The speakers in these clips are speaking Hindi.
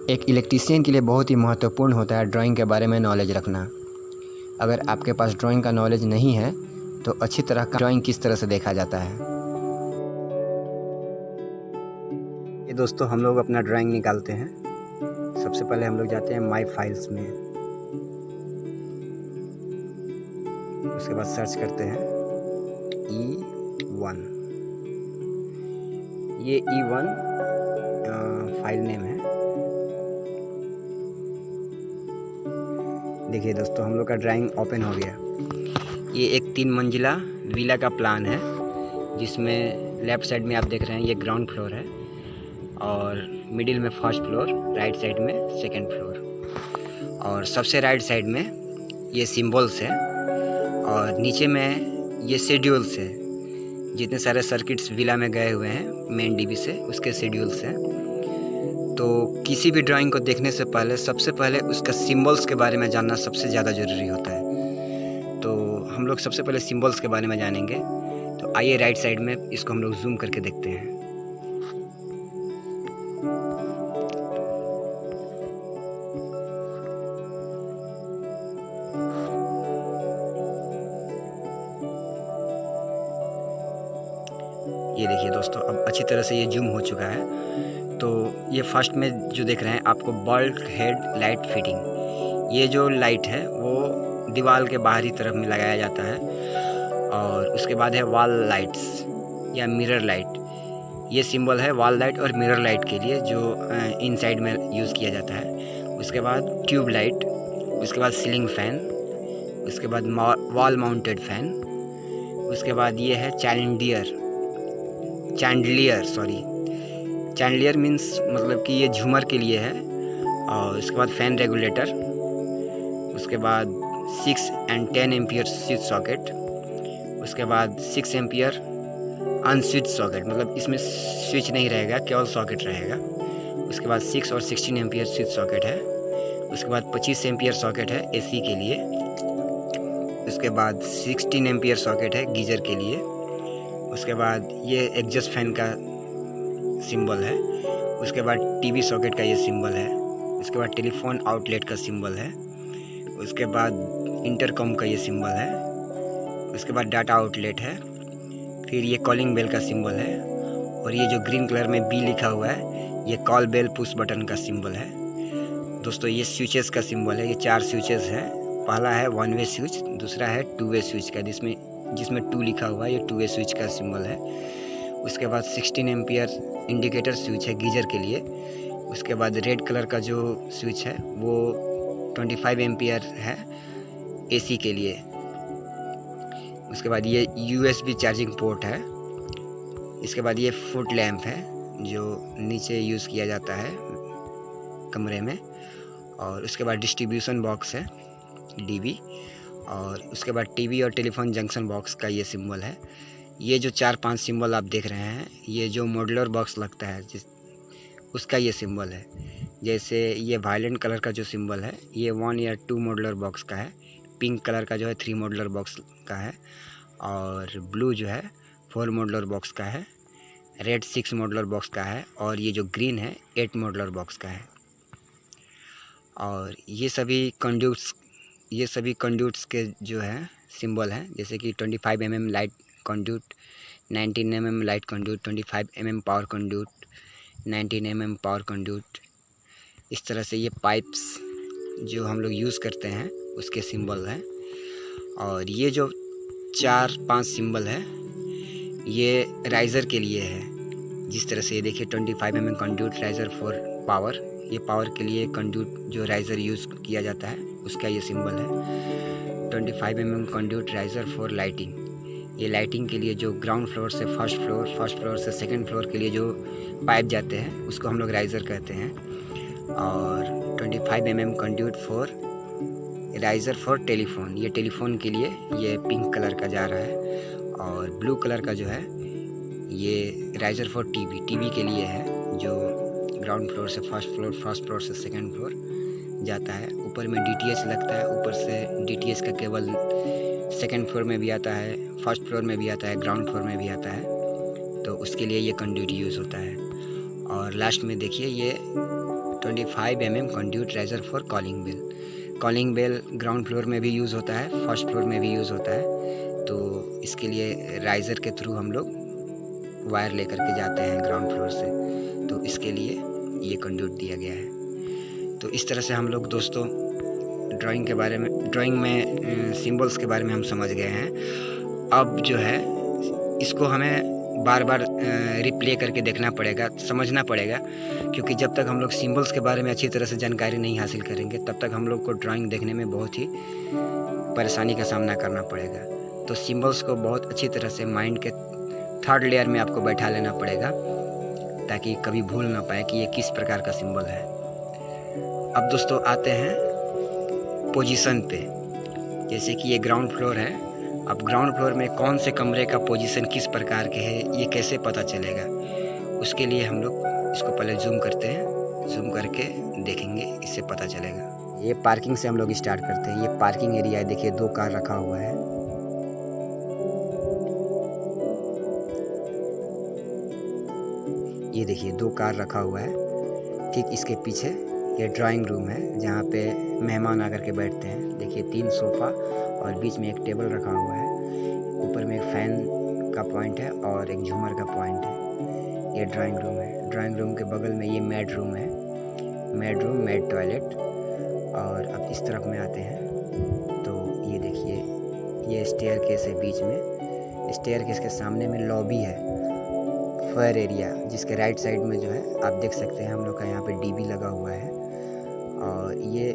एक इलेक्ट्रीशियन के लिए बहुत ही महत्वपूर्ण होता है ड्राइंग के बारे में नॉलेज रखना। अगर आपके पास ड्राइंग का नॉलेज नहीं है तो अच्छी तरह का ड्राइंग किस तरह से देखा जाता है। ये दोस्तों हम लोग अपना ड्राइंग निकालते हैं। सबसे पहले हम लोग जाते हैं माई फाइल्स में, उसके बाद सर्च करते हैं E1। ये E1 फाइल नेम है। देखिए दोस्तों हम लोग का ड्राइंग ओपन हो गया। ये एक 3 मंजिला विला का प्लान है, जिसमें लेफ़्ट साइड में आप देख रहे हैं ये ग्राउंड फ्लोर है और मिडिल में फर्स्ट फ्लोर, राइट साइड में सेकंड फ्लोर और सबसे राइट साइड में ये सिंबल्स है और नीचे में ये शेड्यूल्स है। जितने सारे सर्किट्स विला में गए हुए हैं मेन डीबी से, उसके शेड्यूल्स हैं। तो किसी भी ड्राइंग को देखने से पहले सबसे पहले उसका सिंबल्स के बारे में जानना सबसे ज़्यादा ज़रूरी होता है। तो हम लोग सबसे पहले सिंबल्स के बारे में जानेंगे। तो आइए राइट साइड में इसको हम लोग जूम करके देखते हैं। ये देखिए दोस्तों अब अच्छी तरह से ये जूम हो चुका है। तो ये फर्स्ट में जो देख रहे हैं आपको बल्क हेड लाइट फिटिंग, ये जो लाइट है वो दीवार के बाहरी तरफ में लगाया जाता है। और उसके बाद है वॉल लाइट्स या मिरर लाइट। ये सिंबल है वॉल लाइट और मिरर लाइट के लिए, जो इनसाइड में यूज़ किया जाता है। उसके बाद ट्यूब लाइट, उसके बाद सीलिंग फ़ैन, उसके बाद वॉल माउंटेड फ़ैन, उसके बाद ये है चैंडलियर मीन्स मतलब कि ये झूमर के लिए है। और उसके बाद फ़ैन रेगुलेटर, उसके बाद 6 और 10 एम्पियर स्विच सॉकेट, उसके बाद 6 एम्पियर अनस्विच सॉकेट, मतलब इसमें स्विच नहीं रहेगा, केवल सॉकेट रहेगा। उसके बाद 6 और 16 एम्पियर स्विच सॉकेट है। उसके बाद 25 एम्पियर सॉकेट है एसी के लिए। उसके बाद 16 एम्पियर सॉकेट है गीज़र के लिए। उसके बाद ये एग्जॉस्ट फैन का सिंबल है। उसके बाद टीवी सॉकेट का ये सिंबल है। उसके बाद टेलीफोन आउटलेट का सिंबल है। उसके बाद इंटरकॉम का ये सिंबल है। उसके बाद डाटा आउटलेट है। फिर ये कॉलिंग बेल का सिंबल है। और ये जो ग्रीन कलर में बी लिखा हुआ है ये कॉल बेल पुश बटन का सिंबल है। दोस्तों ये स्विचेस का सिंबल है। ये 4 स्विचेस है। पहला है 1 वे स्विच, दूसरा है 2 वे स्विच का, जिसमें 2 लिखा हुआ है, ये 2 वे स्विच का सिंबल है। उसके बाद 16 एम्पियर इंडिकेटर स्विच है गीज़र के लिए। उसके बाद रेड कलर का जो स्विच है वो 25 एम्पियर है एसी के लिए। उसके बाद ये USB चार्जिंग पोर्ट है। इसके बाद ये फुट लैंप है जो नीचे यूज़ किया जाता है कमरे में। और उसके बाद डिस्ट्रीब्यूशन बॉक्स है DB। और उसके बाद टीवी और टेलीफोन जंक्शन बॉक्स का ये सिंबल है। ये जो 4-5 सिंबल आप देख रहे हैं ये जो मॉड्यूलर बॉक्स लगता है उसका ये सिंबल है। जैसे ये वायलेंट कलर का जो सिंबल है ये 1 या 2 मॉड्यूलर बॉक्स का है। पिंक कलर का जो है 3 मॉड्यूलर बॉक्स का है। और ब्लू जो है 4 मॉड्यूलर बॉक्स का है। रेड 6 मॉड्यूलर बॉक्स का है। और ये जो ग्रीन है 8 मॉड्यूलर बॉक्स का है। और ये सभी कंड्यूट्स के जो है सिंबल हैं, जैसे कि 25 mm light conduit, 19 mm light conduit, 25 mm power conduit, 19 mm power conduit. इस तरह से ये पाइप्स जो हम लोग यूज़ करते हैं उसके सिंबल हैं। और ये जो 4-5 सिंबल है ये राइज़र के लिए है। जिस तरह से ये देखिए 25 mm conduit riser for power, ये पावर के लिए कंड्यूट जो राइज़र यूज़ किया जाता है उसका ये सिंबल है। 25 mm conduit riser for lighting, ये लाइटिंग के लिए जो ग्राउंड फ्लोर से फर्स्ट फ्लोर से सेकंड फ्लोर के लिए जो पाइप जाते हैं उसको हम लोग राइज़र कहते हैं। और 25 mm conduit for riser for telephone, ये टेलीफोन के लिए ये पिंक कलर का जा रहा है। और ब्लू कलर का जो है ये राइज़र फॉर टीवी के लिए है, जो ग्राउंड फ्लोर से फर्स्ट फ्लोर से सेकंड फ्लोर जाता है। ऊपर में DTH लगता है। ऊपर से DTH का केबल सेकंड फ्लोर में भी आता है, फर्स्ट फ्लोर में भी आता है, ग्राउंड फ्लोर में भी आता है। तो उसके लिए ये कंड्यूट यूज़ होता है। और लास्ट में देखिए ये 25 mm conduit riser for calling bell. Calling bell ground floor में भी यूज़ होता है, फर्स्ट फ्लोर में भी यूज़ होता है। तो इसके लिए राइज़र के थ्रू हम लोग वायर लेकर के जाते हैं ग्राउंड फ्लोर से, तो इसके लिए ये कंड्यूट दिया गया है। तो इस तरह से हम लोग दोस्तों ड्राइंग में सिंबल्स के बारे में हम समझ गए हैं। अब जो है इसको हमें बार बार रिप्ले करके देखना पड़ेगा, समझना पड़ेगा, क्योंकि जब तक हम लोग सिंबल्स के बारे में अच्छी तरह से जानकारी नहीं हासिल करेंगे तब तक हम लोग को ड्राइंग देखने में बहुत ही परेशानी का सामना करना पड़ेगा। तो सिंबल्स को बहुत अच्छी तरह से माइंड के थर्ड लेयर में आपको बैठा लेना पड़ेगा ताकि कभी भूल ना पाए कि ये किस प्रकार का सिंबल है। अब दोस्तों आते हैं पोजीशन पे। जैसे कि ये ग्राउंड फ्लोर है, अब ग्राउंड फ्लोर में कौन से कमरे का पोजीशन किस प्रकार के है ये कैसे पता चलेगा, उसके लिए हम लोग इसको पहले जूम करते हैं। जूम करके देखेंगे, इससे पता चलेगा। ये पार्किंग से हम लोग स्टार्ट करते हैं। ये पार्किंग एरिया है, देखिए 2 कार रखा हुआ है। ये देखिए 2 कार रखा हुआ है। ठीक इसके पीछे ये ड्राइंग रूम है जहाँ पे मेहमान आकर के बैठते हैं। देखिए 3 सोफ़ा और बीच में एक टेबल रखा हुआ है। ऊपर में एक फ़ैन का पॉइंट है और एक झूमर का पॉइंट है। ये ड्राइंग रूम है। ड्राइंग रूम के बगल में ये मेड रूम है, मेड रूम, मेड टॉयलेट। और अब इस तरफ में आते हैं तो ये देखिए ये स्टेयरकेस है बीच में। स्टेयरकेस के सामने में लॉबी है, फायर एरिया, जिसके राइट साइड में जो है आप देख सकते हैं हम लोग का यहाँ पे डीबी लगा हुआ है। और ये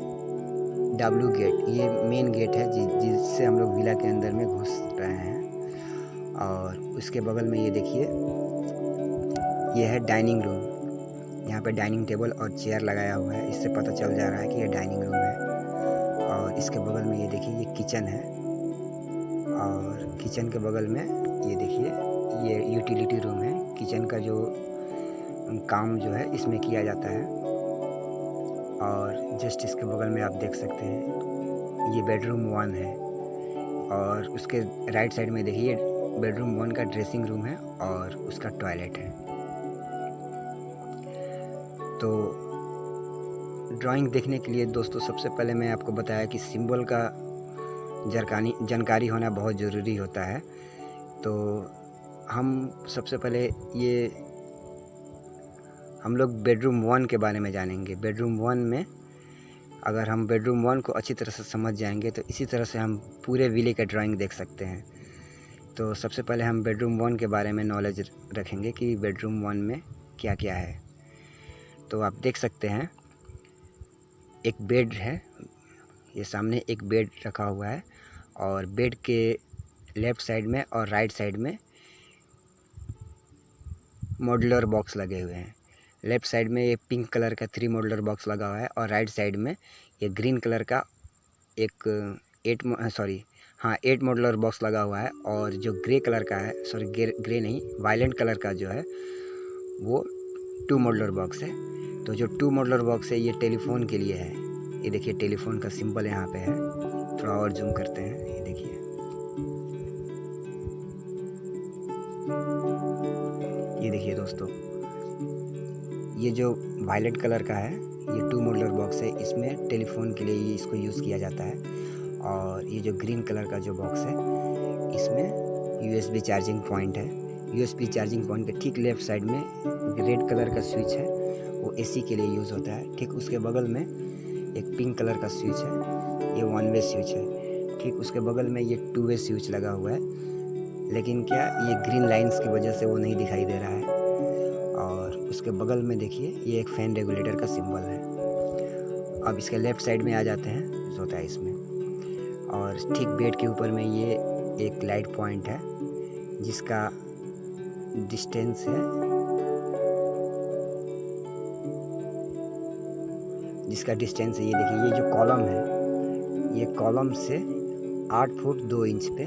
W गेट, ये मेन गेट है जिससे हम लोग विला के अंदर में घुस रहे हैं। और उसके बगल में ये देखिए ये है डाइनिंग रूम। यहाँ पे डाइनिंग टेबल और चेयर लगाया हुआ है, इससे पता चल जा रहा है कि ये डाइनिंग रूम है। और इसके बगल में ये देखिए ये किचन है। और किचन के बगल में ये देखिए ये यूटिलिटी रूम है। किचन का जो काम जो है इसमें किया जाता है। और जस्ट इसके बगल में आप देख सकते हैं ये बेडरूम 1 है। और उसके राइट साइड में देखिए बेडरूम 1 का ड्रेसिंग रूम है और उसका टॉयलेट है। तो ड्राइंग देखने के लिए दोस्तों सबसे पहले मैं आपको बताया कि सिंबल का जानकारी होना बहुत ज़रूरी होता है। तो हम सबसे पहले ये हम लोग बेडरूम 1 के बारे में जानेंगे। बेडरूम 1 में अगर हम बेडरूम 1 को अच्छी तरह से समझ जाएंगे तो इसी तरह से हम पूरे विले का ड्राइंग देख सकते हैं। तो सबसे पहले हम बेडरूम 1 के बारे में नॉलेज रखेंगे कि बेडरूम 1 में क्या क्या है। तो आप देख सकते हैं एक बेड है, ये सामने एक बेड रखा हुआ है और बेड के लेफ़्ट साइड में और राइट साइड में मॉड्यूलर बॉक्स लगे हुए हैं। लेफ़्ट साइड में ये पिंक कलर का 3 मॉड्यूलर बॉक्स लगा हुआ है और राइट साइड में ये ग्रीन कलर का एक 8 मॉड्यूलर बॉक्स लगा हुआ है। और जो ग्रे कलर का है, ग्रे नहीं, वायलेंट कलर का जो है वो 2 मॉड्यूलर बॉक्स है। तो जो 2 मॉड्यूलर बॉक्स है ये टेलीफोन के लिए है। ये देखिए टेलीफोन का सिंबल यहाँ पे है। थोड़ा और जूम करते हैं, ये देखिए दोस्तों ये जो वायलेट कलर का है ये 2 मॉड्यूलर बॉक्स है, इसमें टेलीफोन के लिए इसको यूज़ किया जाता है। और ये जो ग्रीन कलर का जो बॉक्स है इसमें USB चार्जिंग पॉइंट है। USB चार्जिंग पॉइंट के ठीक लेफ़्ट साइड में रेड कलर का स्विच है, वो AC के लिए यूज़ होता है। ठीक उसके बगल में एक पिंक कलर का स्विच है, ये 1 वे स्विच है। ठीक उसके बगल में ये 2 वे स्विच लगा हुआ है, लेकिन क्या ये ग्रीन लाइंस की वजह से वो नहीं दिखाई दे रहा है। और उसके बगल में देखिए ये एक फ़ैन रेगुलेटर का सिंबल है। अब इसके लेफ़्ट साइड में आ जाते हैं, जो होता है इसमें। और ठीक बेड के ऊपर में ये एक लाइट पॉइंट है जिसका डिस्टेंस है, ये देखिए ये जो कॉलम है, ये कॉलम से 8 फुट 2 इंच पे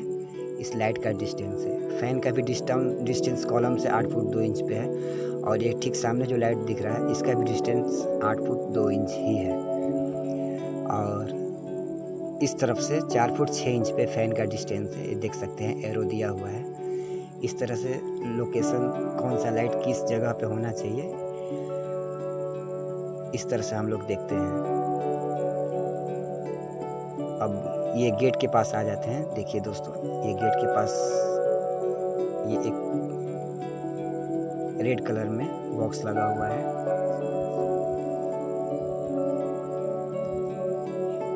इस लाइट का डिस्टेंस है। फ़ैन का भी डिस्टेंस कॉलम से 8 फुट 2 इंच पे है। और ये ठीक सामने जो लाइट दिख रहा है इसका भी डिस्टेंस 8 फुट 2 इंच ही है। और इस तरफ से 4 फुट 6 इंच पे फ़ैन का डिस्टेंस है, ये देख सकते हैं एरो दिया हुआ है। इस तरह से लोकेशन कौन सा लाइट किस जगह पे होना चाहिए इस तरह से हम लोग देखते हैं। अब ये गेट के पास आ जाते हैं। देखिए दोस्तों, ये गेट के पास ये एक रेड कलर में बॉक्स लगा हुआ है।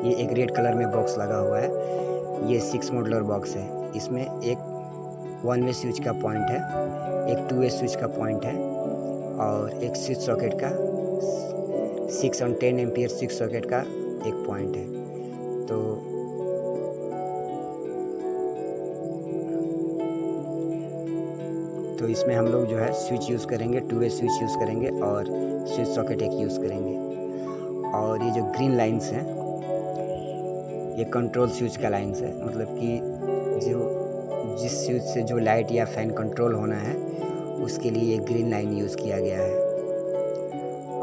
ये एक रेड कलर में बॉक्स लगा हुआ है। ये 6 मॉडुलर बॉक्स है। इसमें एक 1 वे स्विच का पॉइंट है, एक 2 वे स्विच का पॉइंट है और एक स्विच सॉकेट का 6 और 10 एम्पियर स्विच सॉकेट का एक पॉइंट है। तो इसमें हम लोग जो है स्विच यूज़ करेंगे, 2 वे स्विच यूज़ करेंगे और स्विच सॉकेट एक यूज़ करेंगे। और ये जो ग्रीन लाइंस हैं ये कंट्रोल स्विच का लाइंस है, मतलब कि जिस स्विच से जो लाइट या फैन कंट्रोल होना है उसके लिए ये ग्रीन लाइन यूज़ किया गया है।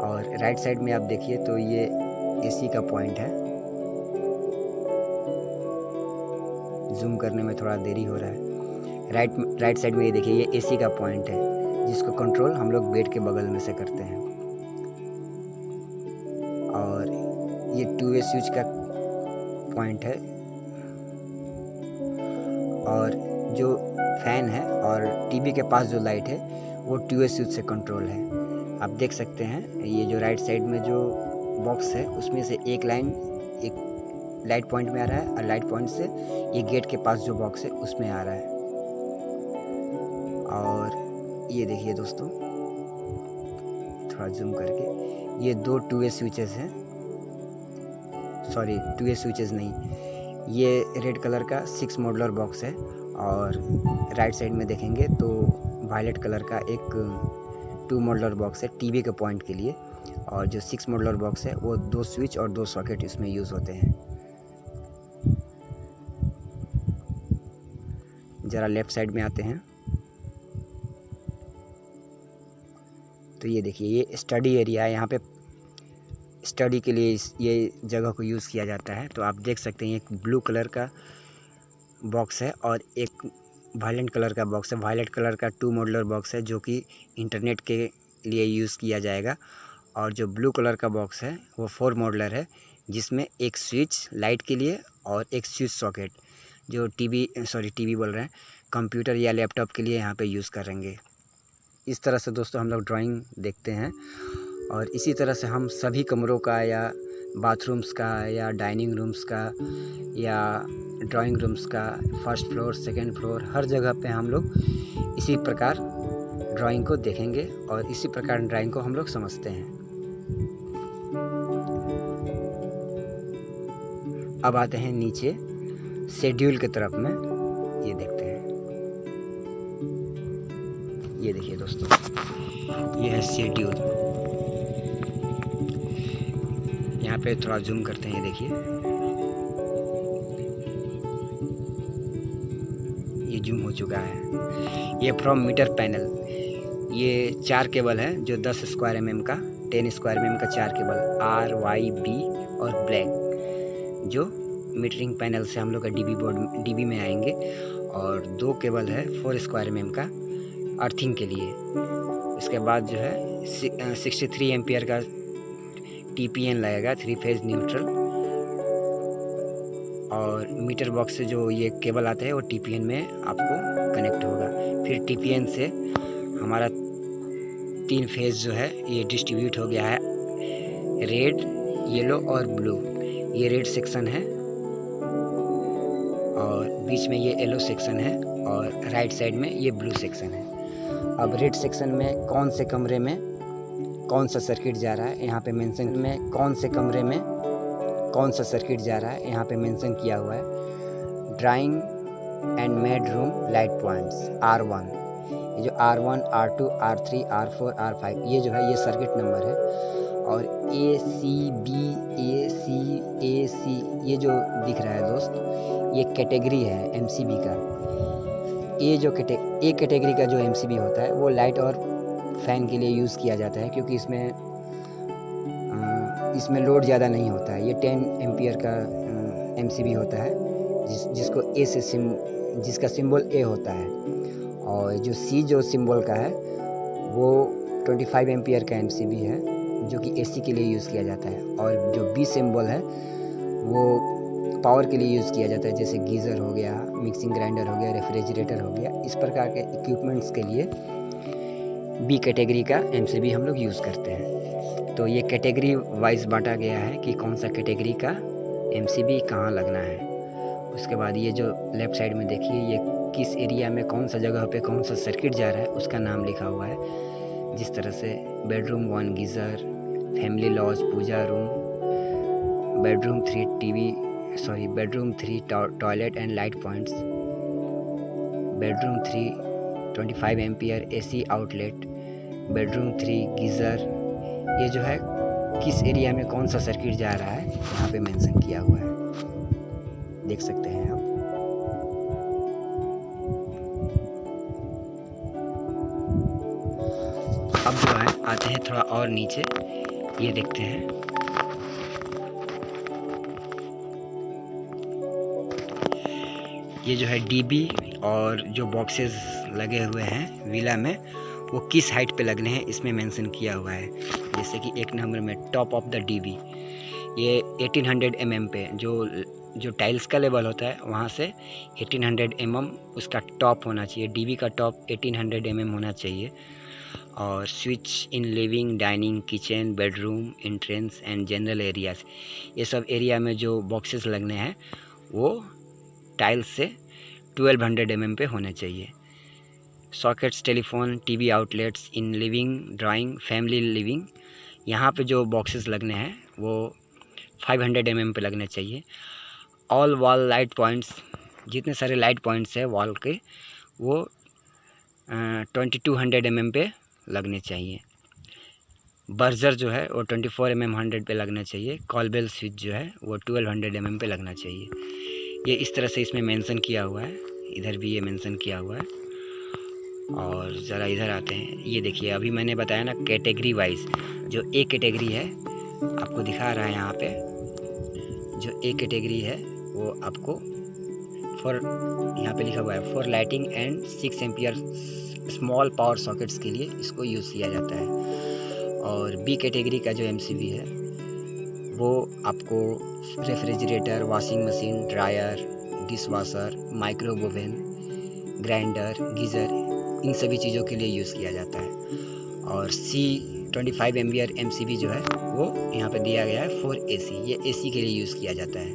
और राइट साइड में आप देखिए तो ये एसी का पॉइंट है। जूम करने में थोड़ा देरी हो रहा है। राइट साइड में ये देखिए, ये एसी का पॉइंट है जिसको कंट्रोल हम लोग बेड के बगल में से करते हैं। और ये 2 वे स्विच का पॉइंट है। और जो फैन है और टीवी के पास जो लाइट है वो 2 वे स्विच से कंट्रोल है। आप देख सकते हैं ये जो राइट साइड में जो बॉक्स है उसमें से एक लाइन एक लाइट पॉइंट में आ रहा है और लाइट पॉइंट से ये गेट के पास जो बॉक्स है उसमें आ रहा है। और ये देखिए दोस्तों, थोड़ा जूम करके, ये 2 2 वे स्विचेस हैं, सॉरी 2 वे स्विचेस नहीं, ये रेड कलर का 6 मॉडुलर बॉक्स है। और राइट साइड में देखेंगे तो वायलेट कलर का एक 2 मॉडुलर बॉक्स है टीवी के पॉइंट के लिए। और जो 6 मॉडुलर बॉक्स है वो 2 स्विच और 2 सॉकेट इसमें यूज़ होते हैं। ज़रा लेफ़्ट साइड में आते हैं तो ये देखिए, ये स्टडी एरिया है। यहाँ पे स्टडी के लिए ये जगह को यूज़ किया जाता है। तो आप देख सकते हैं एक ब्लू कलर का बॉक्स है और एक वायलेट कलर का बॉक्स है। वायलेट कलर का 2 मॉडुलर बॉक्स है जो कि इंटरनेट के लिए यूज़ किया जाएगा। और जो ब्लू कलर का बॉक्स है वो 4 मॉडुलर है जिसमें एक स्विच लाइट के लिए और एक स्विच सॉकेट जो टीवी बोल रहे हैं, कंप्यूटर या लैपटॉप के लिए यहाँ पे यूज़ करेंगे। इस तरह से दोस्तों हम लोग ड्राइंग देखते हैं। और इसी तरह से हम सभी कमरों का या बाथरूम्स का या डाइनिंग रूम्स का या ड्राइंग रूम्स का, फर्स्ट फ्लोर सेकंड फ्लोर, हर जगह पे हम लोग इसी प्रकार ड्राइंग को देखेंगे और इसी प्रकार ड्राइंग को हम लोग समझते हैं। अब आते हैं नीचे शेड्यूल की तरफ में, ये देखते हैं। ये देखिए दोस्तों, ये है शेड्यूल। यहाँ पे थोड़ा जूम करते हैं, ये देखिए, ये जूम हो चुका है। ये फ्रॉम मीटर पैनल, ये 4 केबल है जो 10 स्क्वायर mm का, 10 स्क्वायर mm का 4 केबल RYB और ब्लैक जो मीटरिंग पैनल से हम लोग का डीबी में आएंगे। और 2 केबल है 4 स्क्वायर mm का अर्थिंग के लिए। इसके बाद जो है 63 एम्पियर का TPN लगेगा, 3 फेज न्यूट्रल। और मीटर बॉक्स से जो ये केबल आता है वो TPN में आपको कनेक्ट होगा। फिर TPN से हमारा 3 फेज जो है ये डिस्ट्रीब्यूट हो गया है, रेड, येलो और ब्लू। ये रेड सेक्शन है और बीच में ये येलो सेक्शन है और राइट साइड में ये ब्लू सेक्शन है। अब रेड सेक्शन में कौन से कमरे में कौन सा सर्किट जा रहा है यहाँ पे मेंशन में, कौन से कमरे में कौन सा सर्किट जा रहा है यहाँ पे मेंशन किया हुआ है। Drawing and made room light points R1, ये जो R1, R2, R3, R4, R5 ये जो है ये सर्किट नंबर है। और AC ये जो दिख रहा है दोस्त, ये कैटेगरी है MCB का। ये जो ए कैटेगरी का जो MCB होता है वो लाइट और फैन के लिए यूज़ किया जाता है क्योंकि इसमें लोड ज़्यादा नहीं होता है। ये 10 एम्पियर का MCB होता है जिसको A से जिसका सिंबल A होता है। और जो C जो सिंबल का है वो 25 एम्पियर का MCB है जो कि एसी के लिए यूज़ किया जाता है, और जो बी सिंबल है वो पावर के लिए यूज़ किया जाता है, जैसे गीज़र हो गया, मिक्सिंग ग्राइंडर हो गया, रेफ्रिजरेटर हो गया। इस प्रकार के इक्विपमेंट्स के लिए बी कैटेगरी का एमसीबी हम लोग यूज़ करते हैं। तो ये कैटेगरी वाइज बांटा गया है कि कौन सा कैटेगरी का एमसीबी कहाँ लगना है। उसके बाद ये जो लेफ़्ट साइड में देखिए, ये किस एरिया में कौन सा जगह पे कौन सा सर्किट जा रहा है उसका नाम लिखा हुआ है। जिस तरह से bedroom 1 geyser, family lounge puja room, bedroom 3 toilet and light points, bedroom 3 25 ampere AC outlet, bedroom 3 geyser. ये जो है किस एरिया में कौन सा सर्किट जा रहा है यहाँ पे मेंशन किया हुआ है, देख सकते हैं आप। अब जो है आते हैं थोड़ा और नीचे, ये देखते हैं। ये जो है डीबी और जो बॉक्सेस लगे हुए हैं विला में वो किस हाइट पे लगने हैं इसमें मेंशन किया हुआ है। जैसे कि 1 नंबर में टॉप ऑफ द डीबी, ये 1800 mm पे जो टाइल्स का लेवल होता है वहाँ से 1800 mm उसका टॉप होना चाहिए। डीबी का टॉप 1800 mm होना चाहिए। और switch in living, dining, kitchen, bedroom, entrance and general areas, ये सब एरिया में जो बॉक्सेस लगने हैं वो टाइल्स से 1200 mm पे होने चाहिए। Sockets, telephone, TV outlets in living, drawing, family living, यहाँ पे जो बॉक्सेस लगने हैं वो 500 mm पे लगने चाहिए। ऑल वॉल लाइट पॉइंट्स, जितने सारे लाइट पॉइंट्स हैं वॉल के वो 2200 mm पे लगने चाहिए। बर्जर जो है वो 24 mm 100 पे लगना चाहिए। कॉलबेल स्विच जो है वो 1200 mm पे लगना चाहिए। ये इस तरह से इसमें मेंशन किया हुआ है, इधर भी ये मेंशन किया हुआ है। और ज़रा इधर आते हैं, ये देखिए अभी मैंने बताया ना कैटेगरी वाइज, जो ए कैटेगरी है आपको दिखा रहा है यहाँ पे। जो ए कैटेगरी है वो आपको फॉर, यहाँ पे लिखा हुआ है for lighting and 6 ampere small power sockets के लिए इसको यूज़ किया जाता है। और बी कैटेगरी का जो एमसीबी है वो आपको refrigerator, washing machine, dryer, dish washer, microwave oven, grinder, geyser, इन सभी चीज़ों के लिए यूज़ किया जाता है। और सी 25 एम्पियर एमसीबी जो है वो यहाँ पे दिया गया है फॉर एसी, ये एसी के लिए यूज़ किया जाता है।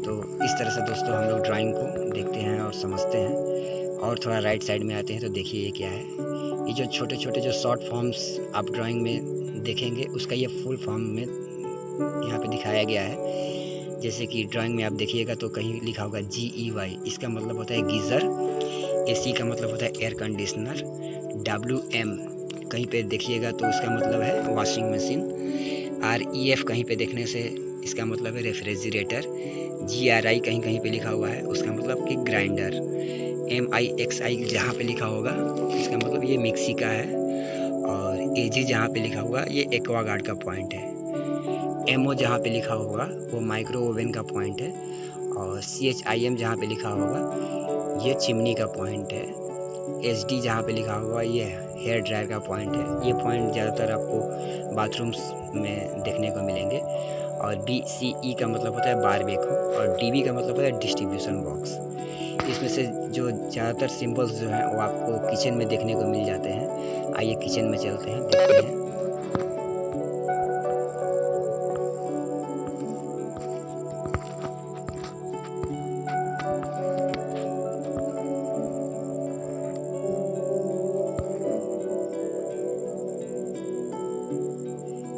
तो इस तरह से दोस्तों हम लोग ड्राइंग को देखते हैं और समझते हैं। और थोड़ा राइट साइड में आते हैं तो देखिए ये क्या है। ये जो छोटे छोटे जो शॉर्ट फॉर्म्स आप ड्राइंग में देखेंगे उसका ये फुल फॉर्म में यहाँ पे दिखाया गया है। जैसे कि ड्राइंग में आप देखिएगा तो कहीं लिखा होगा GEY, इसका मतलब होता है गीज़र। AC का मतलब होता है एयर कंडीशनर। WM कहीं पे देखिएगा तो उसका मतलब है वॉशिंग मशीन। REF कहीं पे देखने से इसका मतलब है रेफ्रिजरेटर। GRI कहीं कहीं पे लिखा हुआ है उसका मतलब कि ग्राइंडर। MIXI जहाँ पे लिखा होगा इसका मतलब ये मिक्सी का है। और AG जहाँ पे लिखा होगा ये एक्वागार्ड का पॉइंट है। MO जहाँ पे लिखा होगा वो माइक्रो ओवन का पॉइंट है। और CHIM जहाँ पे लिखा होगा ये चिमनी का पॉइंट है। SD जहाँ पे लिखा होगा ये हेयर ड्रायर का पॉइंट है। ये पॉइंट ज़्यादातर आपको बाथरूम्स में देखने को मिलेंगे। और BCE का मतलब होता है बारबेक्यू। और DB का मतलब होता है डिस्ट्रीब्यूशन बॉक्स। इसमें से जो ज़्यादातर सिंबल्स जो हैं वो आपको किचन में देखने को मिल जाते हैं। आइए किचन में चलते हैं, देखते हैं।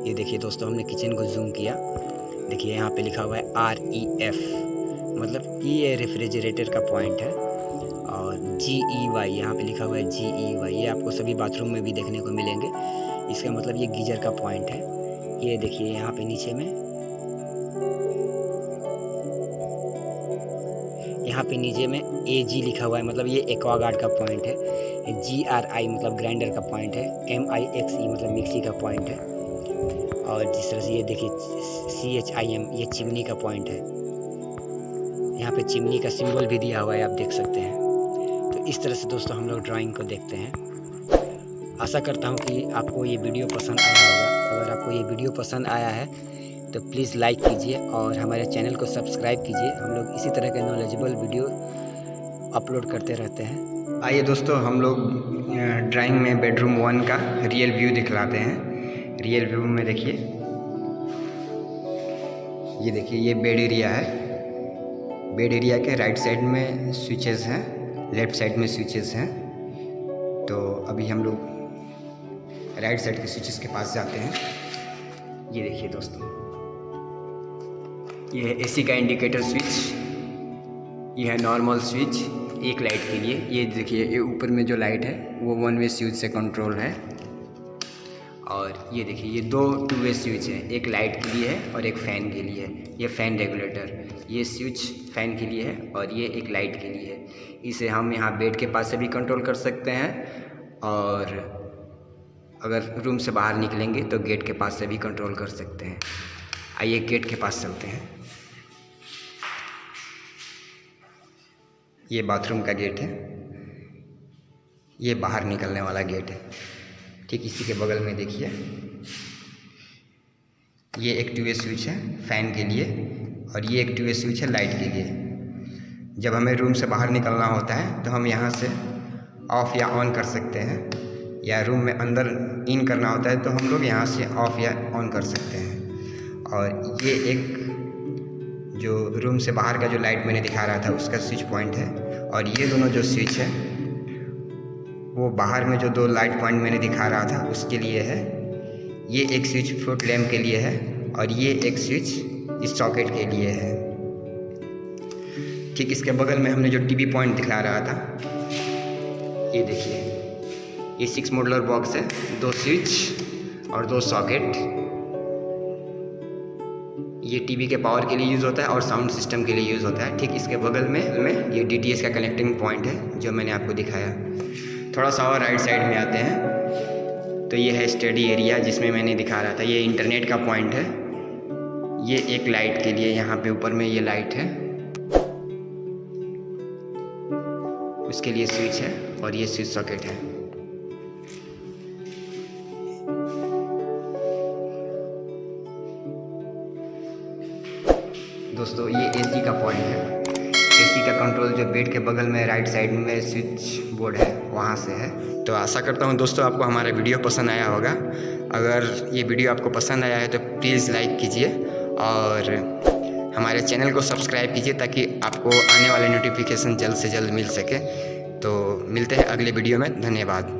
ये देखिए दोस्तों हमने किचन को जूम किया, देखिए यहाँ पे लिखा हुआ है REF, मतलब कि ये रेफ्रिजरेटर का पॉइंट है। और GEY यहाँ पे लिखा हुआ है GEY, ये आपको सभी बाथरूम में भी देखने को मिलेंगे। इसका मतलब ये गीजर का पॉइंट है। ये देखिए यहाँ पे नीचे में, यहाँ पे नीचे में AG लिखा हुआ है, मतलब ये एक्वागार्ड का पॉइंट है। GRI मतलब ग्राइंडर का पॉइंट है। MIXE मतलब मिक्सी का पॉइंट है। और जिस तरह से ये देखिए CHIM ये चिमनी का पॉइंट है। यहाँ पे चिमनी का सिंबल भी दिया हुआ है, आप देख सकते हैं। तो इस तरह से दोस्तों हम लोग ड्राइंग को देखते हैं। आशा करता हूँ कि आपको ये वीडियो पसंद आया होगा। अगर आपको ये वीडियो पसंद आया है तो प्लीज़ लाइक कीजिए और हमारे चैनल को सब्सक्राइब कीजिए। हम लोग इसी तरह के नॉलेजेबल वीडियो अपलोड करते रहते हैं। आइए दोस्तों, हम लोग ड्राइंग में बेडरूम 1 का रियल व्यू दिखलाते हैं। रियल व्यू में देखिए, ये देखिए, ये बेड एरिया है। बेड एरिया के राइट साइड में स्विचेस हैं, लेफ़्ट साइड में स्विचेस हैं। तो अभी हम लोग राइट साइड के स्विचेस के पास जाते हैं। ये देखिए दोस्तों, ये है एसी का इंडिकेटर स्विच, ये है नॉर्मल स्विच एक लाइट के लिए। ये देखिए, ये ऊपर में जो लाइट है वो 1 वे स्विच से कंट्रोल है। और ये देखिए, ये 2 2 वे स्विच है, एक लाइट के लिए है और एक फ़ैन के लिए है। ये फ़ैन रेगुलेटर, ये स्विच फ़ैन के लिए है और ये एक लाइट के लिए है। इसे हम यहाँ बेड के पास से भी कंट्रोल कर सकते हैं और अगर रूम से बाहर निकलेंगे तो गेट के पास से भी कंट्रोल कर सकते हैं। आइए गेट के पास चलते हैं। ये बाथरूम का गेट है, ये बाहर निकलने वाला गेट है। ठीक इसी के बगल में देखिए, ये एक 2 वे स्विच है फ़ैन के लिए और ये एक 2 वे स्विच है लाइट के लिए। जब हमें रूम से बाहर निकलना होता है तो हम यहाँ से ऑफ़ या ऑन कर सकते हैं, या रूम में अंदर इन करना होता है तो हम लोग यहाँ से ऑफ़ या ऑन कर सकते हैं। और ये एक जो रूम से बाहर का जो लाइट मैंने दिखा रहा था उसका स्विच पॉइंट है। और ये दोनों जो स्विच है वो बाहर में जो 2 लाइट पॉइंट मैंने दिखा रहा था उसके लिए है। ये एक स्विच फ्रूट लैम्प के लिए है और ये एक स्विच इस सॉकेट के लिए है। ठीक इसके बगल में हमने जो टीवी पॉइंट दिखा रहा था, ये देखिए, ये 6 मॉडुलर बॉक्स है, 2 स्विच और 2 सॉकेट। ये टीवी के पावर के लिए यूज़ होता है और साउंड सिस्टम के लिए यूज़ होता है। ठीक इसके बगल में ये DTS का कनेक्टिंग पॉइंट है जो मैंने आपको दिखाया। थोड़ा सा और राइट साइड में आते हैं तो ये है स्टडी एरिया जिसमें मैंने दिखा रहा था। ये इंटरनेट का पॉइंट है। ये एक लाइट के लिए, यहाँ पे ऊपर में ये लाइट है, उसके लिए स्विच है और ये स्विच सॉकेट है। दोस्तों, ये AC का पॉइंट है। AC का कंट्रोल जो बेड के बगल में राइट साइड में स्विच बोर्ड है वहाँ से है। तो आशा करता हूँ दोस्तों आपको हमारा वीडियो पसंद आया होगा। अगर ये वीडियो आपको पसंद आया है तो प्लीज़ लाइक कीजिए और हमारे चैनल को सब्सक्राइब कीजिए ताकि आपको आने वाले नोटिफिकेशन जल्द से जल्द मिल सके। तो मिलते हैं अगले वीडियो में। धन्यवाद।